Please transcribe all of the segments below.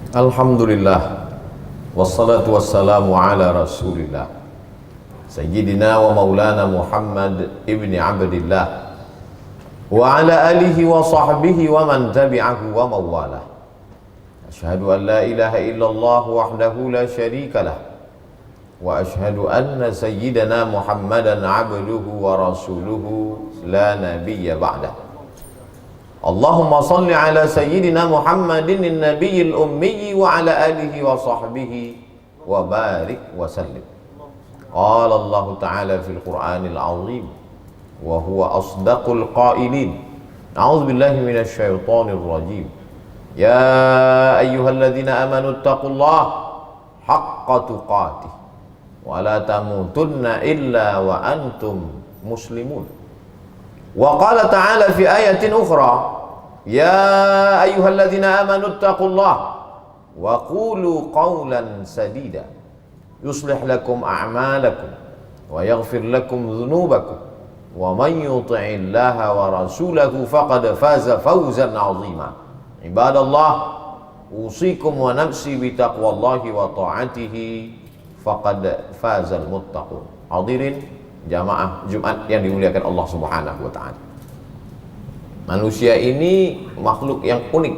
Alhamdulillah, wassalatu wassalamu ala rasulillah Sayyidina wa maulana Muhammad ibni Abdillah wa ala alihi wa sahbihi wa man tabi'ahu wa mawalah. Ashhadu an la ilaha illallah wahdahu la syarika lah wa ashhadu anna sayyidana Muhammadan abduhu wa rasuluhu la nabiyya ba'dah. Allahumma salli ala sayyidina Muhammadin nabiyil ummi wa ala alihi wa sahbihi wa barik wa sallim. Qala Allah ta'ala fil Qur'anil azim wa huwa asdaqul qailin. A'udzu billahi minasy syaithanir rajim. Ya ayyuhalladzina amanu taqullaha haqqa tuqatih wa la tamutunna illa wa antum muslimun. Wa qala ta'ala fi ayatin ukhra, ya ayyuhalladzina amanu taqullaha wa qulu qawlan sadida yuslih lakum a'malakum wa yaghfir lakum dhunubakum wa man yuti'illaha wa rasulahu faqad faza fawzan 'azima. Ibadallah, usikum wa nafsi bi taqwallahi wa ta'atihi faqad fazal muttaqun. Hadirin jamaah Jumat yang dimuliakan Allah Subhanahu wa taala. Manusia ini makhluk yang unik.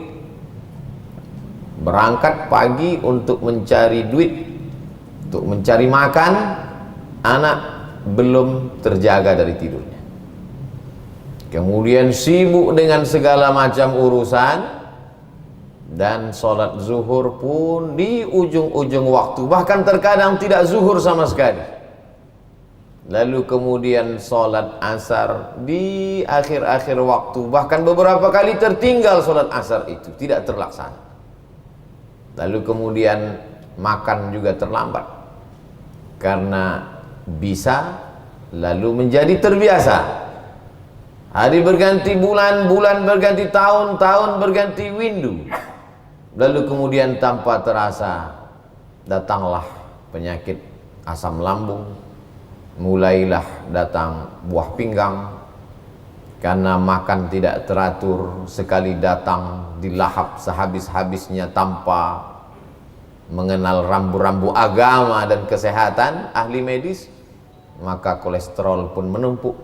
Berangkat pagi untuk mencari duit, untuk mencari makan, anak belum terjaga dari tidurnya. Kemudian sibuk dengan segala macam urusan, dan sholat zuhur pun di ujung-ujung waktu, bahkan terkadang tidak zuhur sama sekali. Lalu kemudian sholat asar di akhir-akhir waktu, bahkan beberapa kali tertinggal sholat asar itu, tidak terlaksana. Lalu kemudian makan juga terlambat, karena bisa lalu menjadi terbiasa. Hari berganti bulan, bulan berganti tahun, tahun berganti windu. Lalu kemudian tanpa terasa datanglah penyakit asam lambung, mulailah datang buah pinggang, karena makan tidak teratur, sekali datang dilahap sehabis-habisnya tanpa mengenal rambu-rambu agama dan kesehatan ahli medis, maka kolesterol pun menumpuk.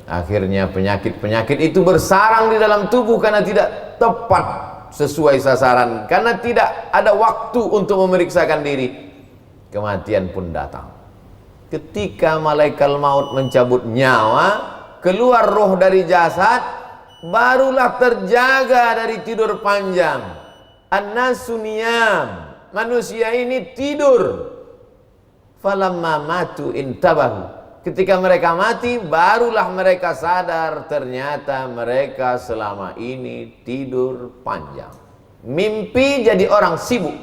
Akhirnya penyakit-penyakit itu bersarang di dalam tubuh karena tidak tepat sesuai sasaran, karena tidak ada waktu untuk memeriksakan diri. Kematian pun datang. Ketika malaikat maut mencabut nyawa, keluar roh dari jasad, barulah terjaga dari tidur panjang. An-nasu niyam, manusia ini tidur. Falamma matu intabahu, ketika mereka mati, barulah mereka sadar ternyata mereka selama ini tidur panjang. Mimpi jadi orang sibuk,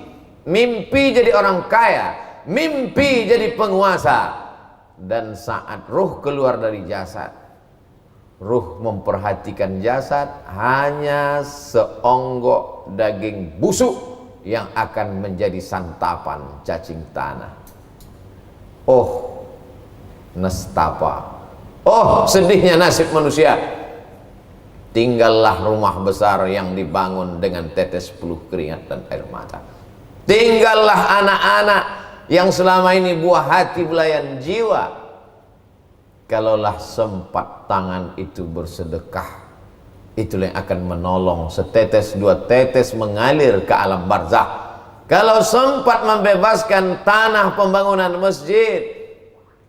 mimpi jadi orang kaya, mimpi jadi penguasa. Dan saat ruh keluar dari jasad, ruh memperhatikan jasad hanya seonggok daging busuk yang akan menjadi santapan cacing tanah. Oh nestapa, oh sedihnya nasib manusia. Tinggallah rumah besar yang dibangun dengan tetes peluh keringat dan air mata. Tinggallah anak-anak yang selama ini buah hati belayan jiwa. Kalaulah sempat tangan itu bersedekah, itulah yang akan menolong setetes dua tetes mengalir ke alam barzakh. Kalau sempat membebaskan tanah pembangunan masjid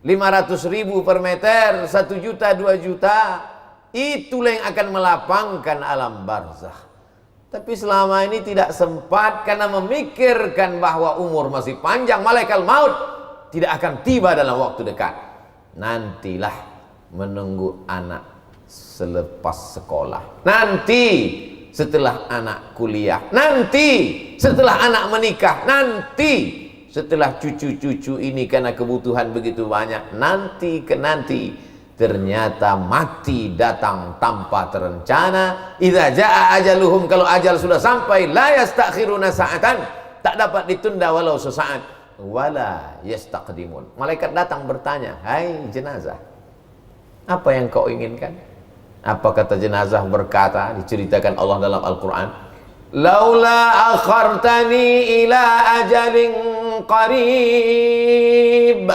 500.000 per meter, 1 juta, 2 juta, itulah yang akan melapangkan alam barzakh. Tapi selama ini tidak sempat karena memikirkan bahwa umur masih panjang, malaikat maut tidak akan tiba dalam waktu dekat. Nantilah menunggu anak selepas sekolah, nanti setelah anak kuliah, nanti setelah anak menikah, nanti setelah cucu-cucu ini karena kebutuhan begitu banyak, nanti ke nanti. Ternyata mati datang tanpa terencana. Idza jaa ajaluhum, kalau ajal sudah sampai, la yastakhiruna sa'atan, tak dapat ditunda walau sesaat, wala yastaqdimun. Malaikat datang bertanya, hai jenazah, apa yang kau inginkan? Apa kata jenazah berkata, diceritakan Allah dalam Al-Quran, laula akhartani ila ajalin qarib.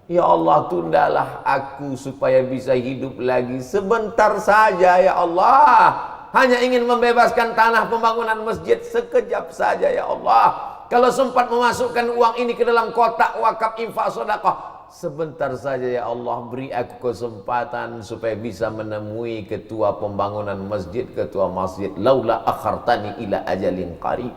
Ya Allah, tundalah aku supaya bisa hidup lagi sebentar saja ya Allah. Hanya ingin membebaskan tanah pembangunan masjid sekejap saja ya Allah. Kalau sempat memasukkan uang ini ke dalam kotak wakaf infak sedekah, sebentar saja ya Allah, beri aku kesempatan supaya bisa menemui ketua pembangunan masjid, ketua masjid. Laula akhartani ila ajalin qarib.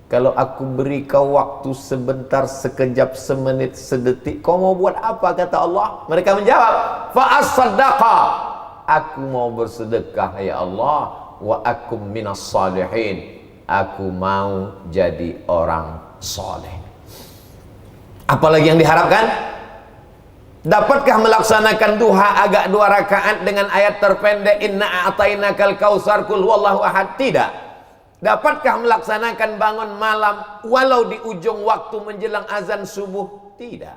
Kalau aku beri kau waktu sebentar, sekejap, semenit, sedetik, kau mau buat apa? Kata Allah. Mereka menjawab, fa as-saddaqa, aku mau bersedekah ya Allah, wa akum minas salihin, aku mau jadi orang soleh. Apalagi yang diharapkan? Dapatkah melaksanakan duha agak 2 rakaat dengan ayat terpendek inna a'tainakal kautsar qul huwallahu ahad? Tidak. Dapatkah melaksanakan bangun malam walau di ujung waktu menjelang azan subuh? Tidak.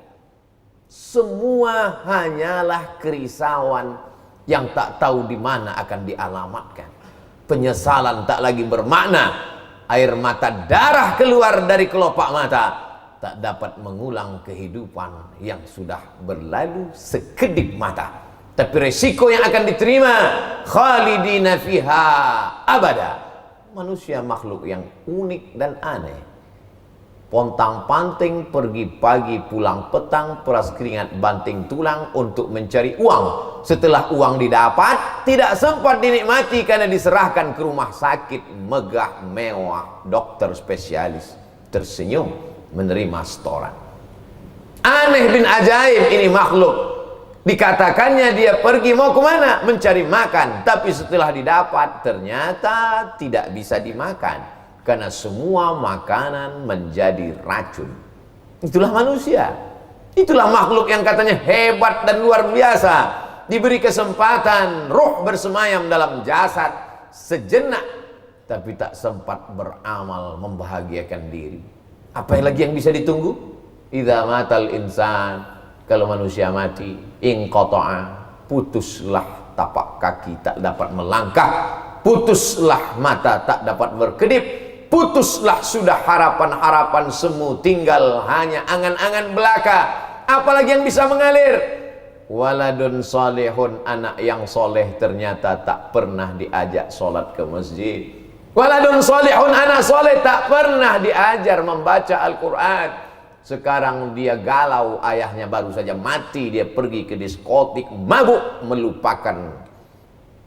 Semua hanyalah kerisauan yang tak tahu di mana akan dialamatkan. Penyesalan tak lagi bermakna. Air mata darah keluar dari kelopak mata tak dapat mengulang kehidupan yang sudah berlalu sekedip mata. Tapi resiko yang akan diterima, khalidina fiha abada. Manusia makhluk yang unik dan aneh. Pontang-panting, pergi pagi pulang petang, peras keringat banting tulang untuk mencari uang. Setelah uang didapat, tidak sempat dinikmati karena diserahkan ke rumah sakit megah mewah, dokter spesialis tersenyum menerima setoran. Aneh bin ajaib ini makhluk. Dikatakannya dia pergi mau kemana? Mencari makan. Tapi setelah didapat ternyata tidak bisa dimakan, karena semua makanan menjadi racun. Itulah manusia. Itulah makhluk yang katanya hebat dan luar biasa. Diberi kesempatan ruh bersemayam dalam jasad sejenak, tapi tak sempat beramal membahagiakan diri. Apa lagi yang bisa ditunggu? Idza matal insan, kalau manusia mati, inqata'a, putuslah tapak kaki tak dapat melangkah, putuslah mata tak dapat berkedip, putuslah sudah harapan-harapan semu, tinggal hanya angan-angan belaka. Apalagi yang bisa mengalir? Waladun salihun, anak yang soleh ternyata tak pernah diajak sholat ke masjid. Waladun salihun, anak soleh tak pernah diajar membaca Al-Quran. Sekarang dia galau, ayahnya baru saja mati, dia pergi ke diskotik, mabuk, melupakan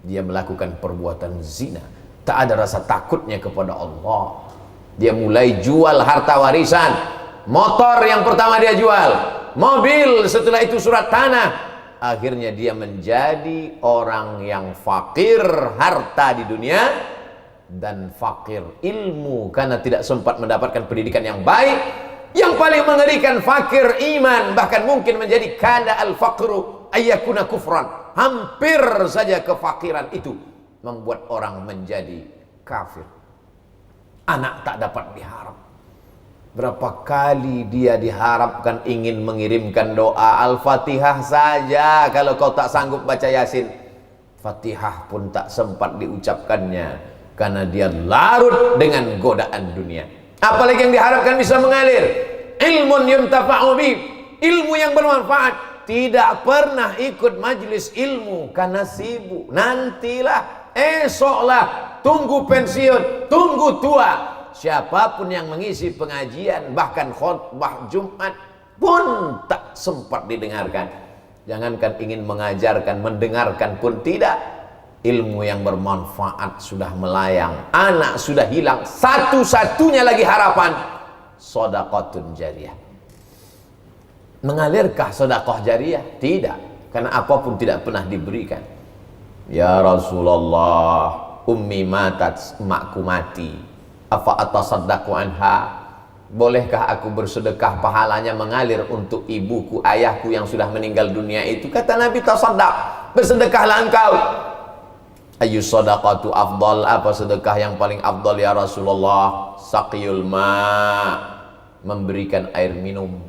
dia melakukan perbuatan zina. Tak ada rasa takutnya kepada Allah. Dia mulai jual harta warisan. Motor yang pertama dia jual, mobil, setelah itu surat tanah. Akhirnya dia menjadi orang yang fakir harta di dunia dan fakir ilmu karena tidak sempat mendapatkan pendidikan yang baik. Yang paling mengerikan fakir iman, bahkan mungkin menjadi kada al-faqru ayyakuna kufran. Hampir saja kefakiran itu membuat orang menjadi kafir. Anak tak dapat diharap. Berapa kali dia diharapkan ingin mengirimkan doa Al-Fatihah saja, kalau kau tak sanggup baca Yasin. Fatihah pun tak sempat diucapkannya karena dia larut dengan godaan dunia. Apalagi yang diharapkan bisa mengalir? Ilmun yuntafa'u bi, ilmu yang bermanfaat. Tidak pernah ikut majlis ilmu karena sibuk. Nantilah, esoklah, tunggu pensiun, tunggu tua. Siapapun yang mengisi pengajian, bahkan khutbah Jumat pun tak sempat didengarkan. Jangankan ingin mengajarkan, mendengarkan pun tidak. Ilmu yang bermanfaat sudah melayang, anak sudah hilang, satu-satunya lagi harapan sedekahun jariyah. Mengalirkah sedekah jariyah? Tidak, karena apapun tidak pernah diberikan. Ya Rasulullah, ummi matat, emakku mati, afa atasaddaqu anha, bolehkah aku bersedekah, pahalanya mengalir untuk ibuku, ayahku yang sudah meninggal dunia itu? Kata Nabi, tasaddaq, bersedekahlah engkau. Ayu sadaqatu afdal, apa sedekah yang paling afdal ya Rasulullah? Saqiyul ma, memberikan air minum.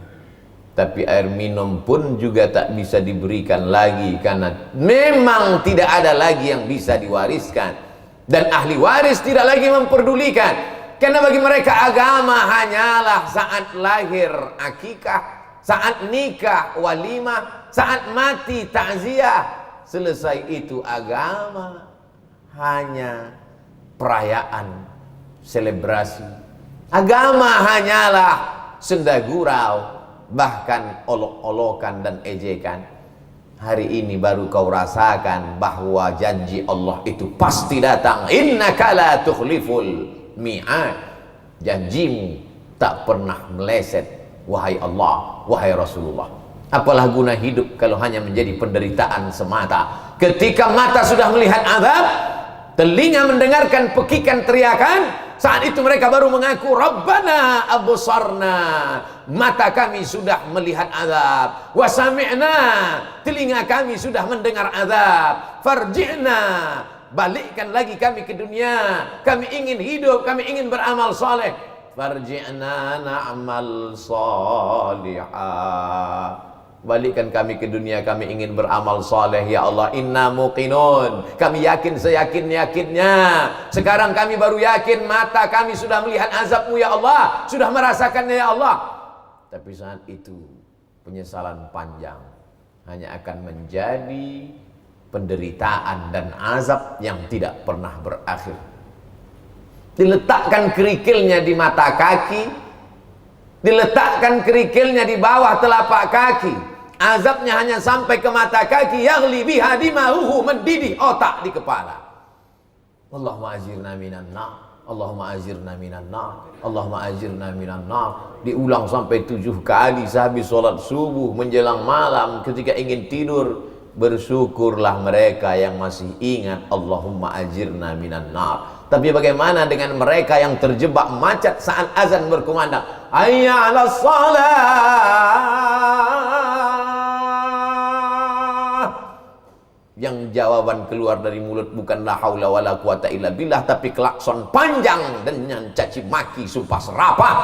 Tapi air minum pun juga tak bisa diberikan lagi karena memang tidak ada lagi yang bisa diwariskan. Dan ahli waris tidak lagi memperdulikan, karena bagi mereka agama hanyalah saat lahir akikah, saat nikah walimah, saat mati takziah. Selesai itu agama hanya perayaan, selebrasi. Agama hanyalah senda gurau, bahkan olok-olokan dan ejekan. Hari ini baru kau rasakan bahwa janji Allah itu pasti datang. Innaka la tukhliful mi'ad. Janjimu tak pernah meleset, wahai Allah, wahai Rasulullah. Apalah guna hidup kalau hanya menjadi penderitaan semata. Ketika mata sudah melihat azab, telinga mendengarkan pekikan teriakan, saat itu mereka baru mengaku Rabbana absarna, mata kami sudah melihat azab, wa sami'na, telinga kami sudah mendengar azab, farji'na, balikkan lagi kami ke dunia, kami ingin hidup, kami ingin beramal soleh, farji'na na'mal salihah, balikkan kami ke dunia, kami ingin beramal saleh ya Allah. Inna muqinun, kami yakin seyakin-yakinnya. Sekarang kami baru yakin, mata kami sudah melihat azabmu ya Allah, sudah merasakannya ya Allah. Tapi saat itu penyesalan panjang hanya akan menjadi penderitaan dan azab yang tidak pernah berakhir. Diletakkan kerikilnya di mata kaki, diletakkan kerikilnya di bawah telapak kaki, azabnya hanya sampai ke mata kaki, yaghli biha dima'uhu, mendidih otak di kepala. Allahumma ajirna minan nar, Allahumma ajirna minan nar, Allahumma ajirna minan nar. Diulang sampai 7 kali sehabis sholat subuh menjelang malam. Ketika ingin tidur, bersyukurlah mereka yang masih ingat Allahumma ajirna minan nar. Tapi bagaimana dengan mereka yang terjebak macet saat azan berkumandang? Hayya 'alas shalah. Yang jawaban keluar dari mulut bukan la haula wala quwata illa billah, tapi klakson panjang dengan caci maki, sumpah serapah.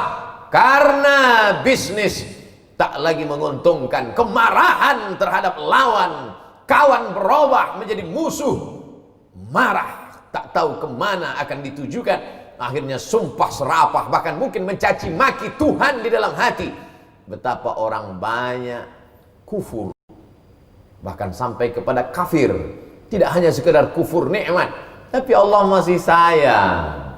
Karena bisnis tak lagi menguntungkan, kemarahan terhadap lawan, kawan berubah menjadi musuh, marah, tak tahu kemana akan ditujukan. Akhirnya sumpah serapah, bahkan mungkin mencaci maki Tuhan di dalam hati. Betapa orang banyak kufur, bahkan sampai kepada kafir. Tidak hanya sekedar kufur nikmat, tapi Allah masih sayang,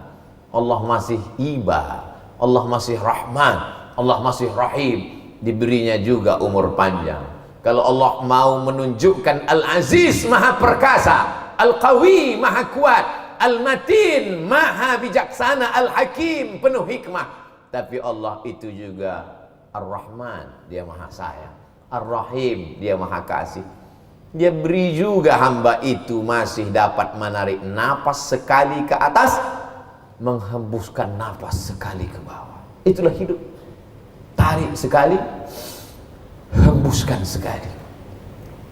Allah masih iba, Allah masih rahman, Allah masih rahim. Diberinya juga umur panjang. Kalau Allah mau menunjukkan Al-Aziz maha perkasa, Al-Qawi maha kuat, Al-Matin maha bijaksana, Al-Hakim penuh hikmah. Tapi Allah itu juga Ar-Rahman, dia maha sayang, Ar-Rahim, dia maha kasih. Dia beri juga hamba itu masih dapat menarik napas sekali ke atas, menghembuskan napas sekali ke bawah. Itulah hidup. Tarik sekali, hembuskan sekali.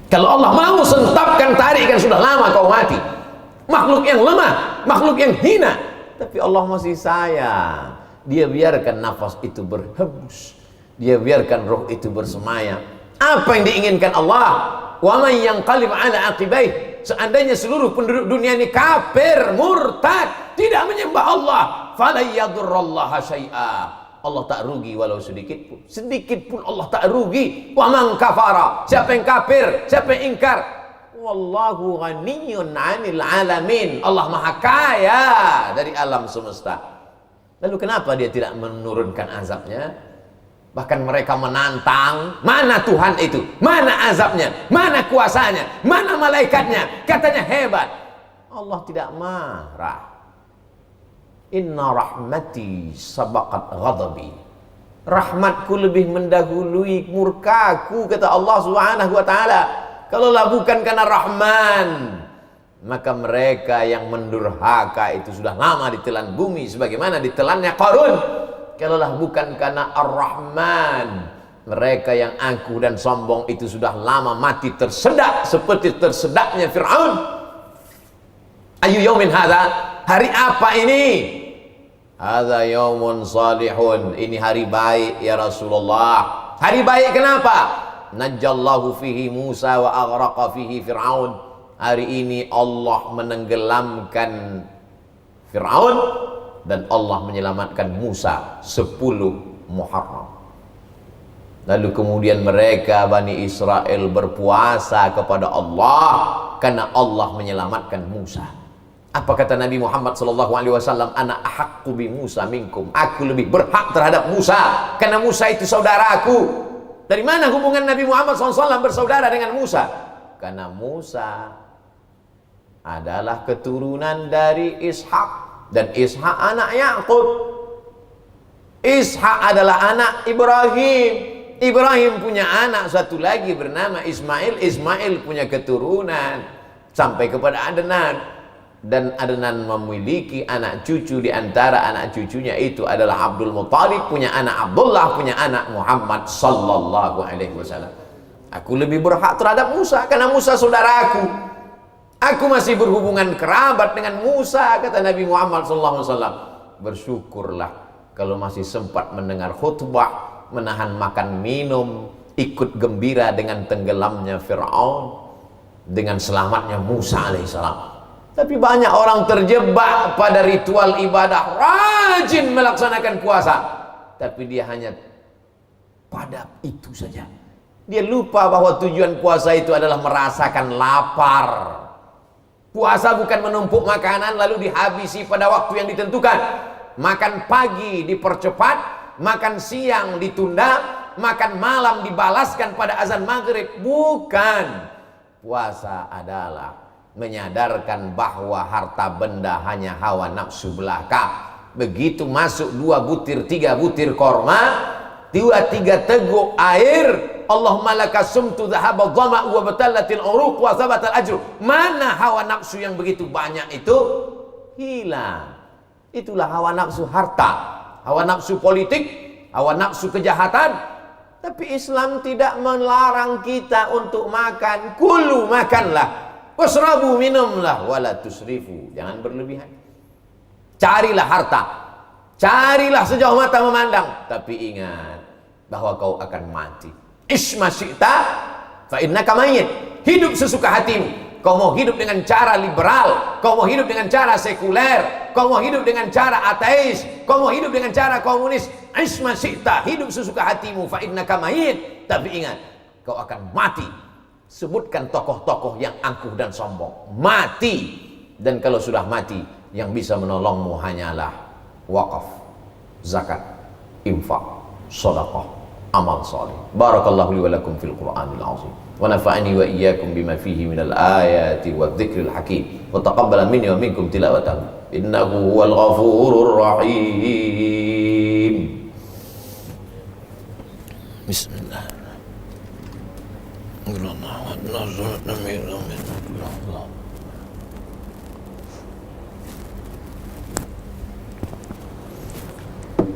Kalau Allah mau sentapkan, tarikan, sudah lama kau mati. Makhluk yang lemah, makhluk yang hina, tapi Allah masih sayang. Dia biarkan nafas itu berhembus, dia biarkan roh itu bersemayam. Apa yang diinginkan Allah? Wa man yanqalib ala aqibaih, seandainya seluruh penduduk dunia ini kafir, murtad, tidak menyembah Allah, fala yadurrallaha syai'a, Allah tak rugi walau sedikit pun. Sedikit pun Allah tak rugi. Wa man kafara, siapa yang kafir, siapa yang ingkar, wallahu ghaniyyun 'anil 'alamin, Allah maha kaya dari alam semesta. Lalu kenapa dia tidak menurunkan azabnya? Bahkan mereka menantang, mana Tuhan itu, mana azabnya, mana kuasanya, mana malaikatnya, katanya hebat. Allah tidak marah. Inna rahmati sabaqat ghadabi, rahmatku lebih mendahului murkaku, kata Allah Subhanahu wa taala. Kalaulah bukan karena Rahman, maka mereka yang mendurhaka itu sudah lama ditelan bumi sebagaimana ditelannya Qarun. Kalaulah bukan karena Ar-Rahman, mereka yang angkuh dan sombong itu sudah lama mati tersedak seperti tersedaknya Fir'aun. Ayu yaumin hadza, hari apa ini? Hadza yaumun salihun, ini hari baik ya Rasulullah. Hari baik kenapa? Najjallahu fihi Musa wa aghraqa fihi Fir'aun. Hari ini Allah menenggelamkan Fir'aun, dan Allah menyelamatkan Musa 10 Muharram. Lalu kemudian mereka Bani Israel berpuasa kepada Allah karena Allah menyelamatkan Musa. Apa kata Nabi Muhammad SAW? Ana ahaqqu bi Musa minkum. Aku lebih berhak terhadap Musa karena Musa itu saudaraku. Dari mana hubungan Nabi Muhammad SAW bersaudara dengan Musa? Karena Musa adalah keturunan dari Ishak, dan Ishak anak Yakub. Ishak adalah anak Ibrahim. Ibrahim punya anak satu lagi bernama Ismail. Ismail punya keturunan sampai kepada Adnan, dan Adnan memiliki anak cucu. Di antara anak cucunya itu adalah Abdul Muttalib, punya anak Abdullah, punya anak Muhammad sallallahu alaihi wasallam. Aku lebih berhak terhadap Musa karena Musa saudaraku. Aku masih berhubungan kerabat dengan Musa, kata Nabi Muhammad SAW. Bersyukurlah kalau masih sempat mendengar khutbah, menahan makan minum, ikut gembira dengan tenggelamnya Fir'aun, dengan selamatnya Musa alaihissalam. Tapi banyak orang terjebak pada ritual ibadah, rajin melaksanakan puasa, tapi dia hanya pada itu saja. Dia lupa bahwa tujuan puasa itu adalah merasakan lapar. Puasa bukan menumpuk makanan lalu dihabisi pada waktu yang ditentukan. Makan pagi dipercepat, makan siang ditunda, makan malam dibalaskan pada azan maghrib. Bukan. Puasa adalah menyadarkan bahwa harta benda hanya hawa nafsu belaka. Begitu masuk 2 butir 3 butir korma, 2-3 teguk air, Allahumma laka sumtu dhahaba dhama'u wa batallatil uruq wa thabatal ajru. Mana hawa nafsu yang begitu banyak itu? Hilang. Itulah hawa nafsu harta, hawa nafsu politik, hawa nafsu kejahatan. Tapi Islam tidak melarang kita untuk makan. Kulu, makanlah. Wasrabu, minumlah. Wala tusrifu, jangan berlebihan. Carilah harta, carilah sejauh mata memandang, tapi ingat bahwa kau akan mati. Isma syi'ta fa innaka mayyit. Hidup sesuka hatimu. Kau mau hidup dengan cara liberal, kau mau hidup dengan cara sekuler, kau mau hidup dengan cara ateis, kau mau hidup dengan cara komunis. Isma syi'ta, hidup sesuka hatimu, fa innaka mayyit. Tapi ingat, kau akan mati. Sebutkan tokoh-tokoh yang angkuh dan sombong. Mati. Dan kalau sudah mati, yang bisa menolongmu hanyalah wakaf, zakat, infak, sedekah, amal saleh. Barakallahu li wa lakum fil Qur'anil azim. Wa nafa'ani wa iyyakum bima fihi minal ayati wadh-dhikril hakim. Wa taqabbala minni wa minkum tilawatahu. Innahu huwal ghafurur rahim. Bismillah.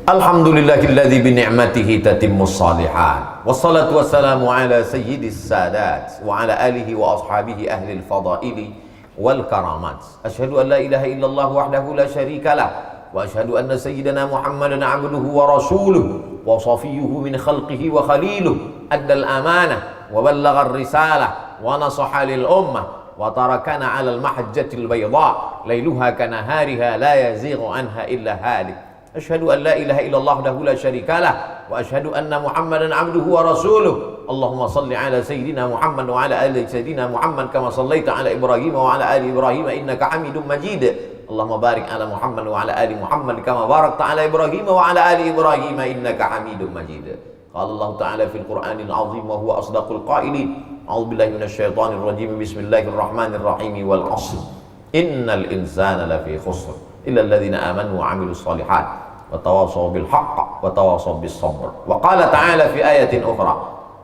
Alhamdulillahilladzi bi ni'matihi tatimmus shalihat. Wassalatu wassalamu ala sayyidis sadat wa ala alihi wa ashabihi ahlil fadaili wal karamat. Asyhadu an la ilaha illallah wahdahu la syarika lah wa asyhadu anna sayyidana Muhammadan abduhu wa rasuluhu wa safiyyuhu min khalqihi wa khaliluhu. Addal amanah wa ballaghar risalah wa nasaha lil ummah wa tarakana 'alal mahajjatil bayda lailuha kanahariha la yazighu anha illa halik. Asyhadu an la ilaha illallah wahdahu la syarikalah wa asyhadu anna Muhammadan abduhu wa rasuluh. Allahumma salli ala sayyidina Muhammad wa ala ali sayyidina Muhammad kama sallaita ala Ibrahim wa ala ali Ibrahim innaka Hamidum Majid. Allahumma barik ala Muhammad wa ala ali Muhammad kama barakta ala Ibrahim wa ala ali Ibrahim innaka Hamidum Majid. Qala Allah ta'ala fil Qur'anil azim wa huwa asdaqul qailin. A'udzu billahi minasyaitonir rajim. Bismillahirrahmanirrahim. Wal 'ashr. Innal insana lafi khusr illa alladhina amanu wa 'amilus shalihat wa tawasaw bil haqq wa tawasaw bis sabr. Wa qala ta'ala fi ayatin ukhra,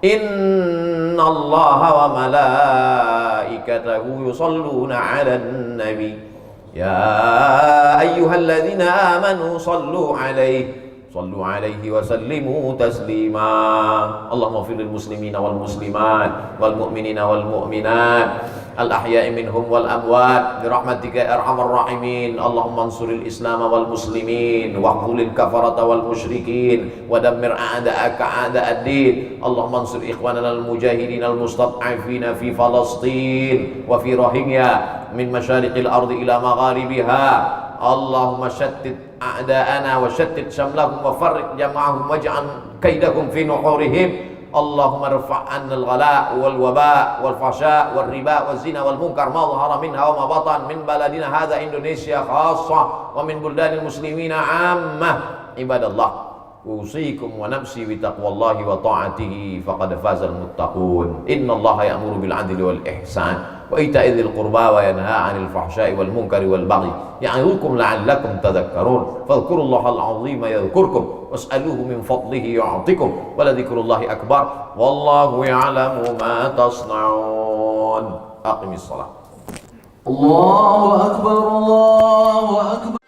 inna Allaha wa malaikatahu yusalluna 'alan nabi ya ayyuhalladzina amanu sallu 'alaihi wa sallimu taslima. Allahumma ighfir lil muslimina wal muslimat wal mu'minina wal mu'minat al ahya'i minhum wal amwat bi rahmatika ya arhamar rahimin. Allahumma ansuril islam wal muslimin wa khzulil kafarata wal musyrikin wa dammir a'da'aka a'da'ad din. Allahumma ansur ikhwanana al mujahidin al mustad'afina fi Falastin wa fi Rohingya min masyariqil ardi ila magharibiha. Allahumma syattid a'da'ana wa syattid syamlahum wa farriq jama'ahum waj'al kaidahum fi nuhurihim. Allahumma rfa' 'anna al-ghala' wal waba' wal fahsya' wal riba wal zina wal munkar ma dhahara minha wa ma batan min baladina hadha Indonesia khassa wa min buldanil muslimina 'ammah. Ibadallah, usikum wa nafsi bi taqwallahi wa ta'atihi faqad fazal muttaqun. Innallaha ya'muru bil 'adli wal ihsan wa ita'i dzil qurba wa yanha 'anil fahsya'i wal munkari wal baghi ya'idukum la'allakum tadhakkarun. Fadhkurullahal 'azima yadhkurkum was'aluhu min fadlihi yu'tikum wa la dzikrullahi akbar wallahu ya'lamu ma tasna'un. Aqimis shalah. Allahu akbar, Allahu akbar.